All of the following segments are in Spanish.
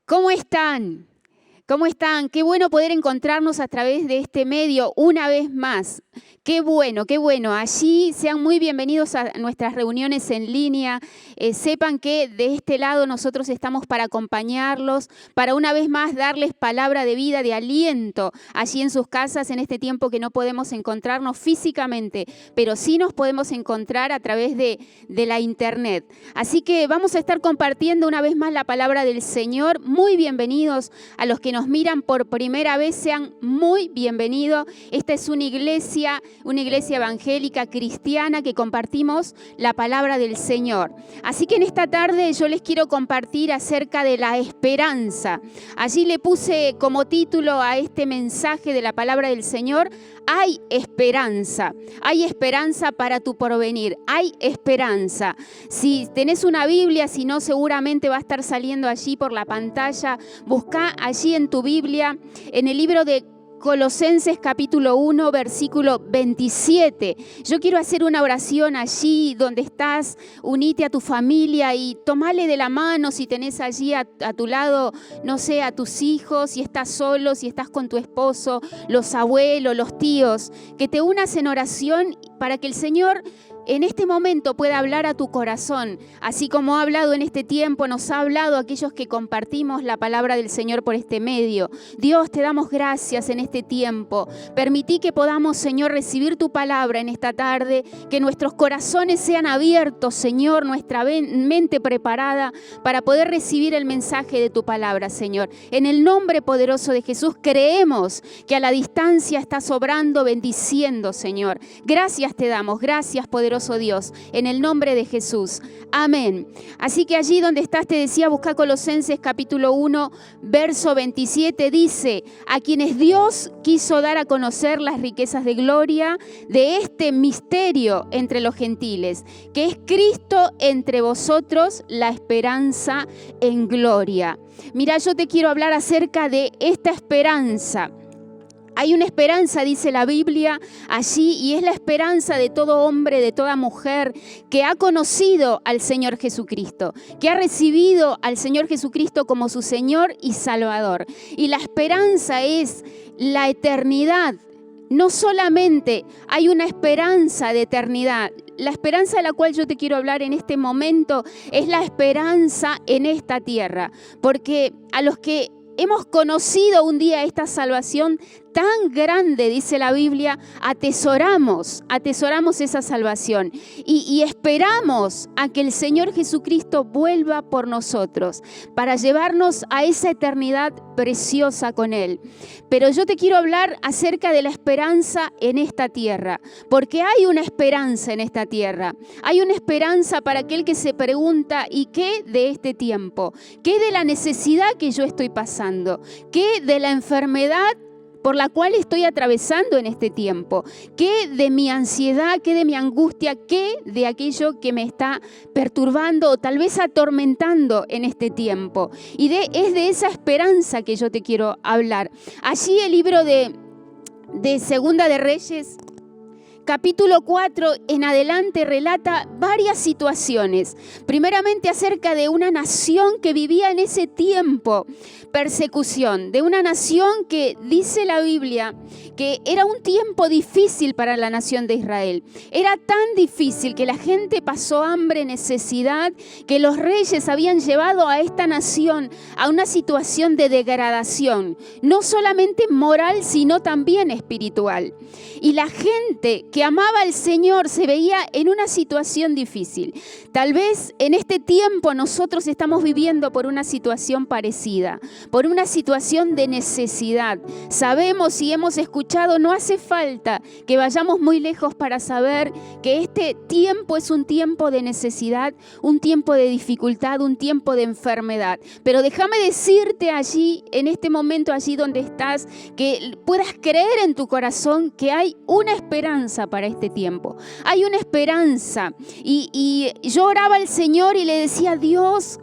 ¿Cómo están? ¿Cómo están? Qué bueno poder encontrarnos a través de este medio una vez más. Qué bueno, qué bueno. Allí sean muy bienvenidos a nuestras reuniones en línea. Sepan que de este lado nosotros estamos para acompañarlos, para una vez más darles palabra de vida, de aliento allí en sus casas en este tiempo que no podemos encontrarnos físicamente, pero sí nos podemos encontrar a través de la internet. Así que vamos a estar compartiendo una vez más la palabra del Señor. Muy bienvenidos a los que nos miran por primera vez, sean muy bienvenidos. Esta es una iglesia evangélica cristiana que compartimos la palabra del Señor. Así que en esta tarde yo les quiero compartir acerca de la esperanza. Allí le puse como título a este mensaje de la palabra del Señor: hay esperanza para tu porvenir, hay esperanza. Si tenés una Biblia, si no, seguramente va a estar saliendo allí por la pantalla. Busca allí en tu Biblia, en el libro de Colosenses capítulo 1, versículo 27. Yo quiero hacer una oración allí donde estás. Unite a tu familia y tomale de la mano si tenés allí a tu lado, no sé, a tus hijos, si estás solo, si estás con tu esposo, los abuelos, los tíos. Que te unas en oración para que el Señor en este momento pueda hablar a tu corazón, así como ha hablado en este tiempo, nos ha hablado a aquellos que compartimos la palabra del Señor por este medio. Dios, te damos gracias en este tiempo. Permití que podamos, Señor, recibir tu palabra en esta tarde, que nuestros corazones sean abiertos, Señor, nuestra mente preparada para poder recibir el mensaje de tu palabra, Señor. En el nombre poderoso de Jesús, creemos que a la distancia estás obrando, bendiciendo, Señor. Gracias te damos, gracias, poderoso Dios, en el nombre de Jesús. Amén. Así que allí donde estás, te decía, busca Colosenses capítulo 1, verso 27, dice: a quienes Dios quiso dar a conocer las riquezas de gloria de este misterio entre los gentiles, que es Cristo entre vosotros, la esperanza en gloria. Mira, yo te quiero hablar acerca de esta esperanza. Hay una esperanza, dice la Biblia, allí, y es la esperanza de todo hombre, de toda mujer que ha conocido al Señor Jesucristo, que ha recibido al Señor Jesucristo como su Señor y Salvador. Y la esperanza es la eternidad. No solamente hay una esperanza de eternidad. La esperanza de la cual yo te quiero hablar en este momento es la esperanza en esta tierra, porque a los que hemos conocido un día esta salvación tan grande, dice la Biblia, atesoramos esa salvación y esperamos a que el Señor Jesucristo vuelva por nosotros para llevarnos a esa eternidad preciosa con Él. Pero yo te quiero hablar acerca de la esperanza en esta tierra, porque hay una esperanza en esta tierra. Hay una esperanza para aquel que se pregunta: ¿y qué de este tiempo? ¿Qué de la necesidad que yo estoy pasando? ¿Qué de la enfermedad por la cual estoy atravesando en este tiempo? ¿Qué de mi ansiedad, qué de mi angustia, qué de aquello que me está perturbando o tal vez atormentando en este tiempo? Y es de esa esperanza que yo te quiero hablar. Allí el libro de Segunda de Reyes, capítulo 4 en adelante, relata varias situaciones. Primeramente acerca de una nación que vivía en ese tiempo persecución, de una nación que dice la Biblia que era un tiempo difícil para la nación de Israel. Era tan difícil que la gente pasó hambre, necesidad, que los reyes habían llevado a esta nación a una situación de degradación, no solamente moral, sino también espiritual. Y la gente que amaba al Señor se veía en una situación difícil. Tal vez en este tiempo nosotros estamos viviendo por una situación parecida, por una situación de necesidad. Sabemos y hemos escuchado, no hace falta que vayamos muy lejos para saber que este tiempo es un tiempo de necesidad, un tiempo de dificultad, un tiempo de enfermedad. Pero déjame decirte allí, en este momento, allí donde estás, que puedas creer en tu corazón que hay una esperanza para este tiempo. Hay una esperanza. Y yo oraba al Señor y le decía: Dios,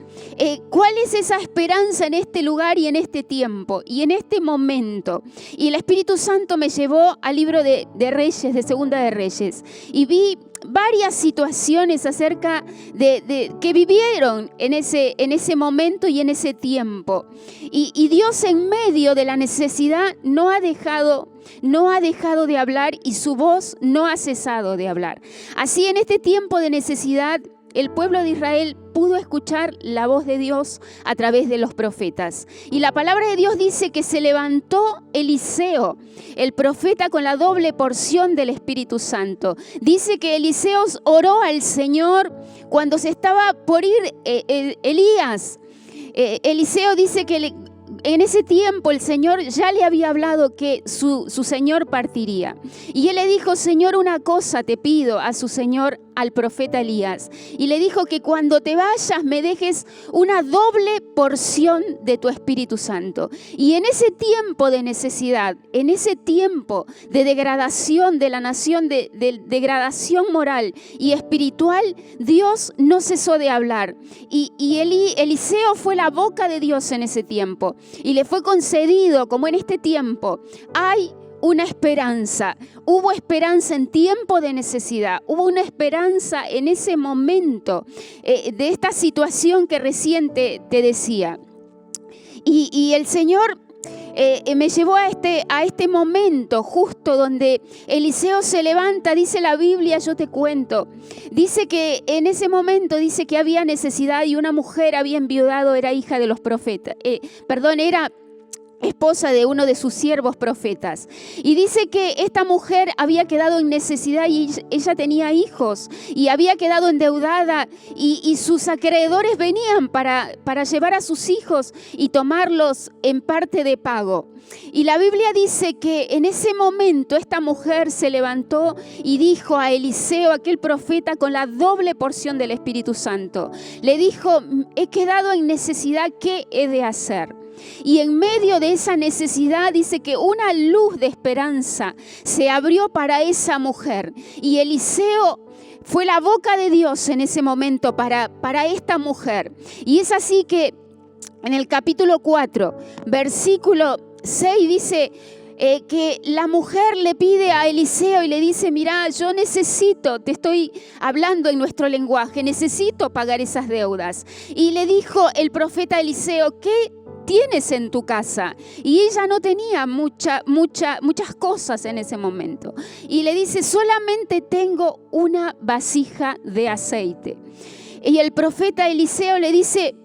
¿cuál es esa esperanza en este lugar y en este tiempo y en este momento? Y el Espíritu Santo me llevó al libro de Reyes, de Segunda de Reyes, y vi varias situaciones acerca de que vivieron en ese momento y en ese tiempo. Y Dios en medio de la necesidad no ha dejado de hablar y su voz no ha cesado de hablar. Así en este tiempo de necesidad, el pueblo de Israel pudo escuchar la voz de Dios a través de los profetas. Y la palabra de Dios dice que se levantó Eliseo, el profeta, con la doble porción del Espíritu Santo. Dice que Eliseo oró al Señor cuando se estaba por ir Elías. Eliseo dice que en ese tiempo el Señor ya le había hablado que su Señor partiría. Y él le dijo: Señor, una cosa te pido a su Señor, al profeta Elías. Y le dijo que cuando te vayas me dejes una doble porción de tu Espíritu Santo. Y en ese tiempo de necesidad, en ese tiempo de degradación de la nación, de degradación moral y espiritual, Dios no cesó de hablar. Y Eliseo fue la boca de Dios en ese tiempo. Y le fue concedido, como en este tiempo, hay una esperanza. Hubo esperanza en tiempo de necesidad. Hubo una esperanza en ese momento de esta situación que recién te decía. Y el Señor me llevó a este momento justo donde Eliseo se levanta. Dice la Biblia, yo te cuento, dice que en ese momento dice que había necesidad y una mujer había enviudado, era hija de los profetas, era esposa de uno de sus siervos profetas. Y dice que esta mujer había quedado en necesidad y ella tenía hijos y había quedado endeudada y sus acreedores venían para llevar a sus hijos y tomarlos en parte de pago. Y la Biblia dice que en ese momento esta mujer se levantó y dijo a Eliseo, aquel profeta con la doble porción del Espíritu Santo, le dijo: he quedado en necesidad, ¿qué he de hacer? Y en medio de esa necesidad dice que una luz de esperanza se abrió para esa mujer. Y Eliseo fue la boca de Dios en ese momento para esta mujer. Y es así que en el capítulo 4, versículo 6 dice que la mujer le pide a Eliseo y le dice: mira, yo necesito, te estoy hablando en nuestro lenguaje, necesito pagar esas deudas. Y le dijo el profeta Eliseo: ¿qué tienes en tu casa? Y ella no tenía muchas cosas en ese momento. Y le dice: solamente tengo una vasija de aceite. Y el profeta Eliseo le dice: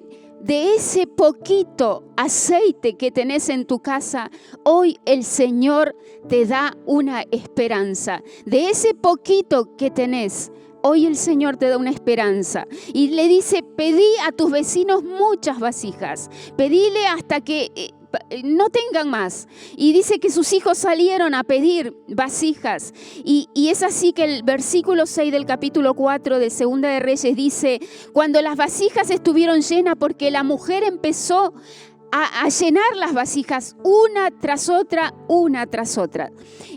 de ese poquito aceite que tenés en tu casa, hoy el Señor te da una esperanza. De ese poquito que tenés, hoy el Señor te da una esperanza. Y le dice: pedí a tus vecinos muchas vasijas. Pedile hasta que no tengan más. Y dice que sus hijos salieron a pedir vasijas. Y es así que el versículo 6 del capítulo 4 de Segunda de Reyes dice: cuando las vasijas estuvieron llenas, porque la mujer empezó a llenar las vasijas una tras otra.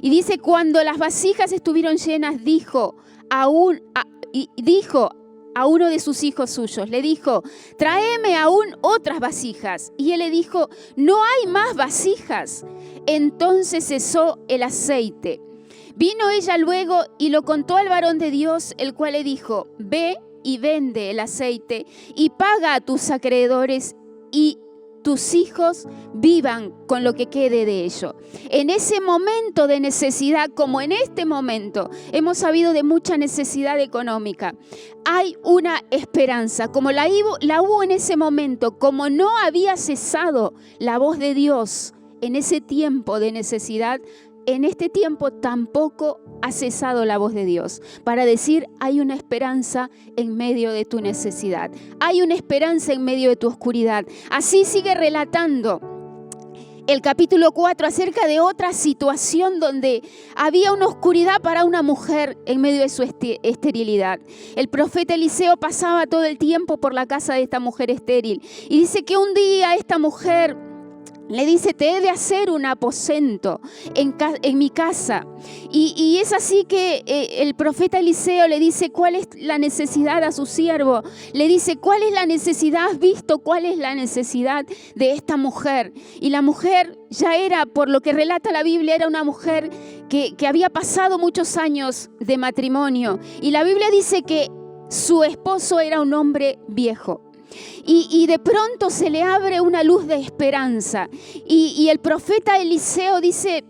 Y dice: cuando las vasijas estuvieron llenas, dijo a uno de sus hijos suyos, le dijo: tráeme aún otras vasijas. Y él le dijo: no hay más vasijas. Entonces cesó el aceite. Vino ella luego y lo contó al varón de Dios, el cual le dijo: ve y vende el aceite y paga a tus acreedores y tus hijos vivan con lo que quede de ello. En ese momento de necesidad, como en este momento, hemos sabido de mucha necesidad económica. Hay una esperanza, como la hubo en ese momento, como no había cesado la voz de Dios en ese tiempo de necesidad. En este tiempo tampoco ha cesado la voz de Dios para decir: hay una esperanza en medio de tu necesidad. Hay una esperanza en medio de tu oscuridad. Así sigue relatando el capítulo 4 acerca de otra situación donde había una oscuridad para una mujer en medio de su esterilidad. El profeta Eliseo pasaba todo el tiempo por la casa de esta mujer estéril. Y dice que un día esta mujer Le dice, te he de hacer un aposento en mi casa. Y es así que el profeta Eliseo le dice cuál es la necesidad a su siervo. Le dice, ¿cuál es la necesidad? ¿Has visto cuál es la necesidad de esta mujer? Y la mujer ya era, por lo que relata la Biblia, era una mujer que había pasado muchos años de matrimonio. Y la Biblia dice que su esposo era un hombre viejo. Y de pronto se le abre una luz de esperanza. Y el profeta Eliseo dice,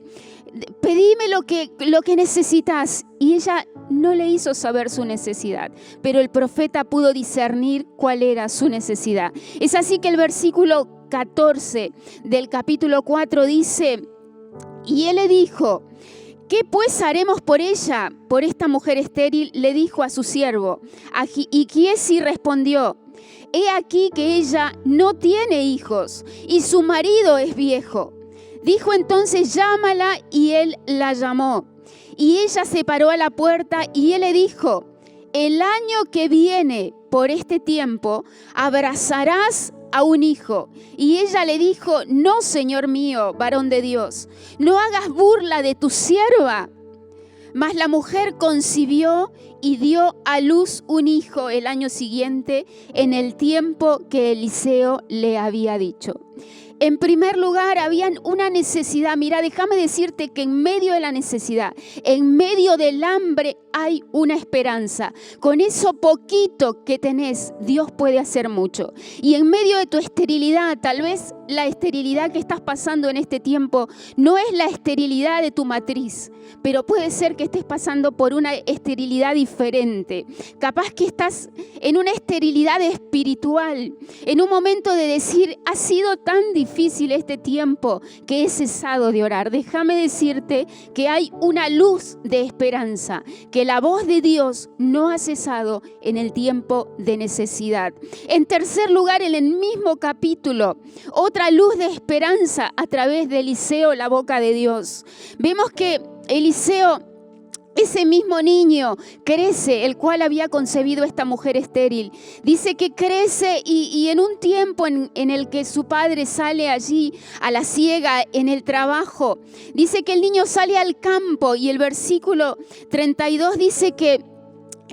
pedime lo que necesitas. Y ella no le hizo saber su necesidad, pero el profeta pudo discernir cuál era su necesidad. Es así que el versículo 14 del capítulo 4 dice, y él le dijo, ¿qué pues haremos por ella, por esta mujer estéril? Le dijo a su siervo. Y Giesi respondió, he aquí que ella no tiene hijos y su marido es viejo. Dijo entonces, llámala, y él la llamó. Y ella se paró a la puerta y él le dijo, el año que viene por este tiempo abrazarás a un hijo. Y ella le dijo, no, Señor mío, varón de Dios, no hagas burla de tu sierva. Mas la mujer concibió y dio a luz un hijo el año siguiente, en el tiempo que Eliseo le había dicho. En primer lugar, había una necesidad. Mira, déjame decirte que en medio de la necesidad, en medio del hambre, hay una esperanza. Con eso poquito que tenés, Dios puede hacer mucho. Y en medio de tu esterilidad, tal vez la esterilidad que estás pasando en este tiempo no es la esterilidad de tu matriz, pero puede ser que estés pasando por una esterilidad diferente. Capaz que estás en una esterilidad espiritual, en un momento de decir, ha sido tan difícil este tiempo que he cesado de orar. Déjame decirte que hay una luz de esperanza, que la voz de Dios no ha cesado en el tiempo de necesidad. En tercer lugar, en el mismo capítulo, otra luz de esperanza a través de Eliseo, la boca de Dios. Vemos que Eliseo, ese mismo niño, crece, el cual había concebido esta mujer estéril. Dice que crece y en un tiempo en el que su padre sale allí a la siega en el trabajo, dice que el niño sale al campo y el versículo 32 dice que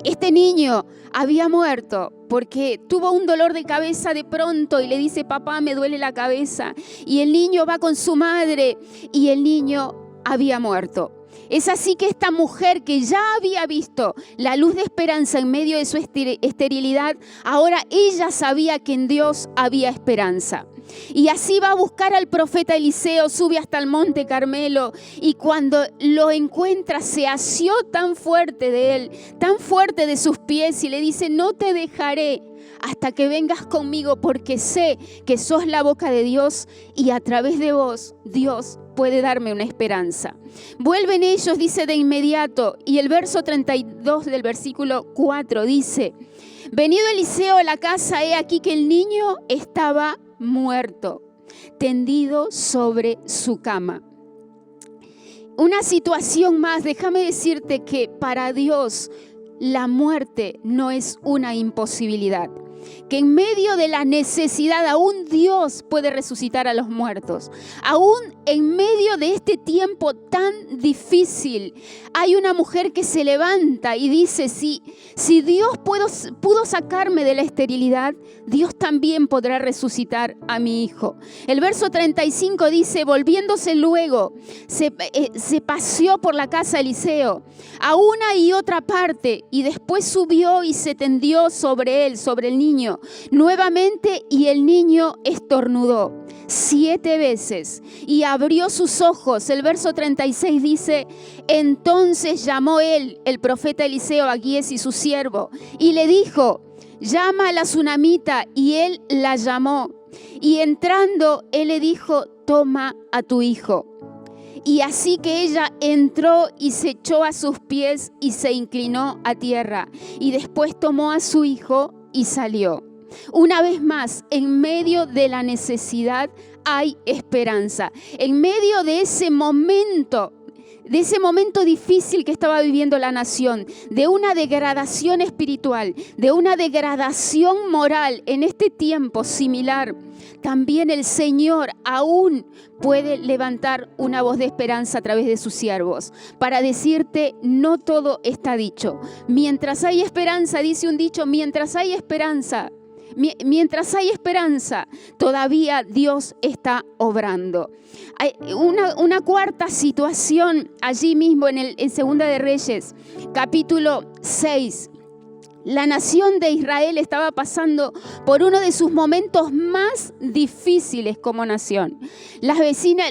este niño había muerto porque tuvo un dolor de cabeza de pronto y le dice, papá, me duele la cabeza. Y el niño va con su madre y el niño había muerto. Es así que esta mujer que ya había visto la luz de esperanza en medio de su esterilidad, ahora ella sabía que en Dios había esperanza. Y así va a buscar al profeta Eliseo, sube hasta el monte Carmelo y cuando lo encuentra se asió tan fuerte de él, tan fuerte de sus pies y le dice, no te dejaré hasta que vengas conmigo porque sé que sos la boca de Dios y a través de vos Dios puede darme una esperanza. Vuelven ellos, dice de inmediato, y el verso 32 del versículo 4 dice, venido Eliseo a la casa, he aquí que el niño estaba muerto, tendido sobre su cama. Una situación más, déjame decirte que para Dios la muerte no es una imposibilidad. Que en medio de la necesidad aún Dios puede resucitar a los muertos. Aún en medio de este tiempo tan difícil, hay una mujer que se levanta y dice, si Dios pudo sacarme de la esterilidad, Dios también podrá resucitar a mi hijo. El verso 35 dice, volviéndose luego, se paseó por la casa de Eliseo, a una y otra parte, y después subió y se tendió sobre él, sobre el niño, nuevamente, y el niño estornudó 7 veces y abrió sus ojos. El verso 36 dice, entonces llamó él, el profeta Eliseo, a Giesi su siervo, y le dijo, llama a la tsunamita, y él la llamó. Y entrando, él le dijo, toma a tu hijo. Y así que ella entró y se echó a sus pies y se inclinó a tierra. Y después tomó a su hijo y salió. Una vez más, en medio de la necesidad hay esperanza. En medio de ese momento de ese momento difícil que estaba viviendo la nación, de una degradación espiritual, de una degradación moral en este tiempo similar, también el Señor aún puede levantar una voz de esperanza a través de sus siervos para decirte, no todo está dicho. Mientras hay esperanza, dice un dicho, mientras hay esperanza, todavía Dios está obrando. Hay una cuarta situación allí mismo en Segunda de Reyes, capítulo 6. La nación de Israel estaba pasando por uno de sus momentos más difíciles como nación. Las vecinas,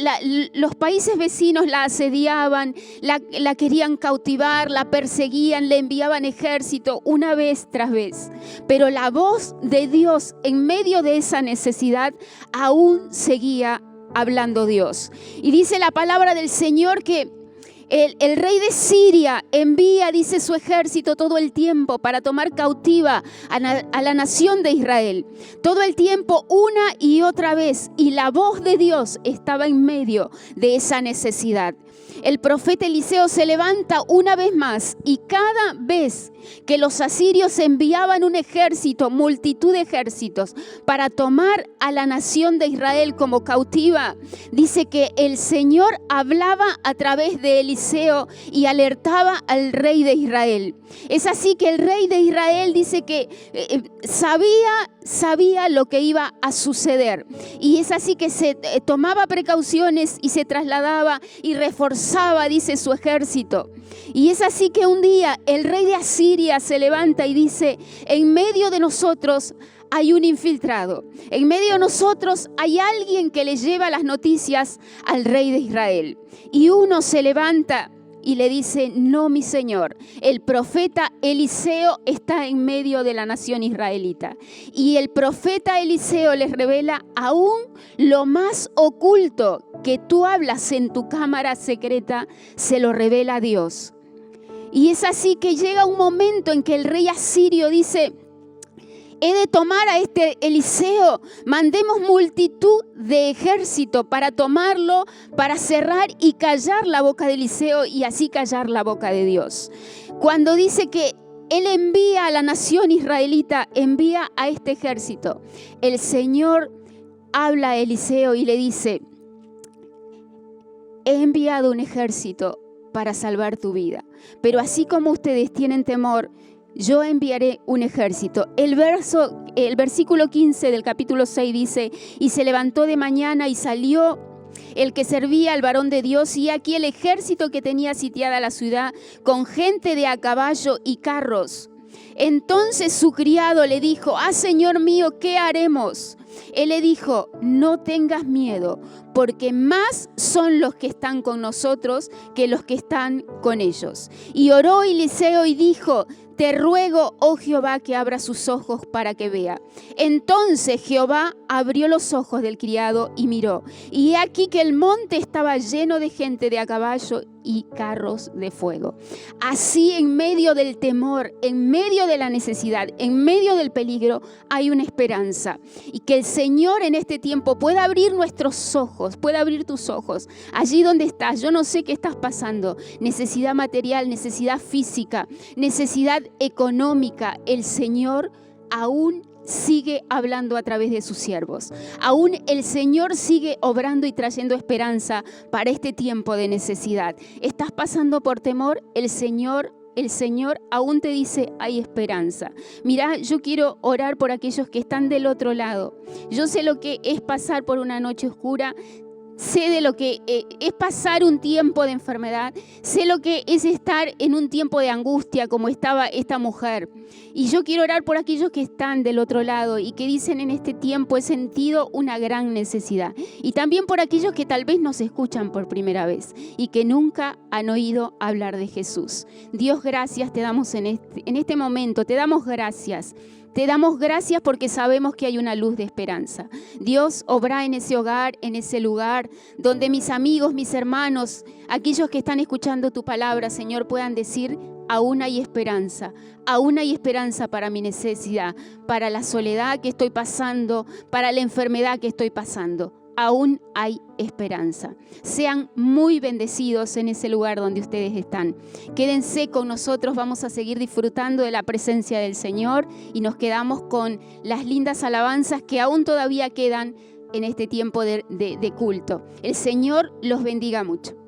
los países vecinos la asediaban, la querían cautivar, la perseguían, le enviaban ejército una vez tras vez. Pero la voz de Dios en medio de esa necesidad aún seguía hablando Dios. Y dice la palabra del Señor que el rey de Siria envía, dice, su ejército todo el tiempo para tomar cautiva a la nación de Israel. Todo el tiempo, una y otra vez. Y la voz de Dios estaba en medio de esa necesidad. El profeta Eliseo se levanta una vez más y cada vez que los asirios enviaban un ejército, multitud de ejércitos, para tomar a la nación de Israel como cautiva, dice que el Señor hablaba a través de Eliseo y alertaba al rey de Israel. Es así que el rey de Israel dice que sabía lo que iba a suceder. Y es así que se tomaba precauciones y se trasladaba y reforzaba, dice, su ejército. Y es así que un día el rey de Asiria se levanta y dice, en medio de nosotros hay un infiltrado. En medio de nosotros hay alguien que le lleva las noticias al rey de Israel. Y uno se levanta y le dice, no, mi señor, el profeta Eliseo está en medio de la nación israelita. Y el profeta Eliseo les revela aún lo más oculto que tú hablas en tu cámara secreta, se lo revela Dios. Y es así que llega un momento en que el rey asirio dice, he de tomar a este Eliseo, mandemos multitud de ejército para tomarlo, para cerrar y callar la boca de Eliseo y así callar la boca de Dios. Cuando dice que él envía a la nación israelita, envía a este ejército, el Señor habla a Eliseo y le dice, he enviado un ejército para salvar tu vida, pero así como ustedes tienen temor, yo enviaré un ejército. El versículo 15 del capítulo 6 dice, y se levantó de mañana y salió el que servía al varón de Dios, y aquí el ejército que tenía sitiada la ciudad, con gente de a caballo y carros. Entonces su criado le dijo, Señor mío, ¿qué haremos? Él le dijo, no tengas miedo, porque más son los que están con nosotros que los que están con ellos. Y oró Eliseo y dijo, te ruego, oh Jehová, que abra sus ojos para que vea. Entonces Jehová abrió los ojos del criado y miró. Y he aquí que el monte estaba lleno de gente de a caballo y carros de fuego. Así en medio del temor, en medio de la necesidad, en medio del peligro, hay una esperanza. Y que el Señor en este tiempo pueda abrir nuestros ojos, pueda abrir tus ojos. Allí donde estás, yo no sé qué estás pasando. Necesidad material, necesidad física, necesidad económica. El Señor aún sigue hablando a través de sus siervos. Aún el Señor sigue obrando y trayendo esperanza para este tiempo de necesidad. ¿Estás pasando por temor? El Señor aún te dice, hay esperanza. Mirá, yo quiero orar por aquellos que están del otro lado. Yo sé lo que es pasar por una noche oscura. Sé de lo que es pasar un tiempo de enfermedad. Sé lo que es estar en un tiempo de angustia como estaba esta mujer. Y yo quiero orar por aquellos que están del otro lado y que dicen en este tiempo he sentido una gran necesidad. Y también por aquellos que tal vez nos escuchan por primera vez y que nunca han oído hablar de Jesús. Dios, gracias te damos en este momento. Te damos gracias. Te damos gracias porque sabemos que hay una luz de esperanza. Dios, obra en ese hogar, en ese lugar, donde mis amigos, mis hermanos, aquellos que están escuchando tu palabra, Señor, puedan decir, aún hay esperanza para mi necesidad, para la soledad que estoy pasando, para la enfermedad que estoy pasando. aún hay esperanza. Sean muy bendecidos en ese lugar donde ustedes están. Quédense con nosotros, vamos a seguir disfrutando de la presencia del Señor y nos quedamos con las lindas alabanzas que aún todavía quedan en este tiempo de culto. El Señor los bendiga mucho.